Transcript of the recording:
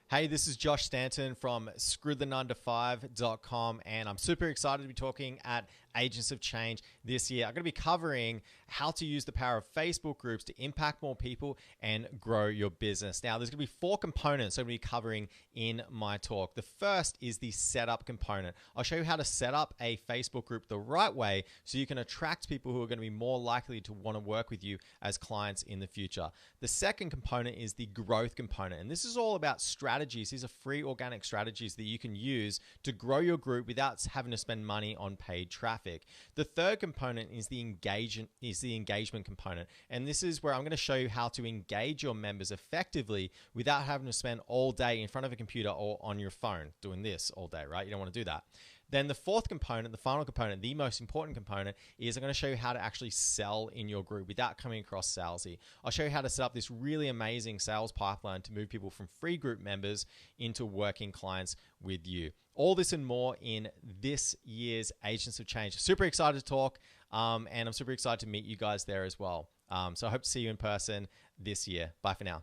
Hey, this is Josh Stanton from screwthe9to5.com, and I'm super excited to be talking at Agents of Change this year. I'm going to be covering how to use the power of Facebook groups to impact more people and grow your business. Now, there's going to be 4 components I'm going to be covering in my talk. The first is the setup component. I'll show you how to set up a Facebook group the right way so you can attract people who are going to be more likely to want to work with you as clients in the future. The second component is the growth component, and this is all about strategies. These are free organic strategies that you can use to grow your group without having to spend money on paid traffic. The third component is the engagement component, and this is where I'm going to show you how to engage your members effectively without having to spend all day in front of a computer or on your phone doing this all day, right? You don't want to do that. Then the fourth component, the final component, the most important component, is I'm going to show you how to actually sell in your group without coming across salesy. I'll show you how to set up this really amazing sales pipeline to move people from free group members into working clients with you. All this and more in this year's Agents of Change. Super excited to talk, and I'm super excited to meet you guys there as well. So I hope to see you in person this year. Bye for now.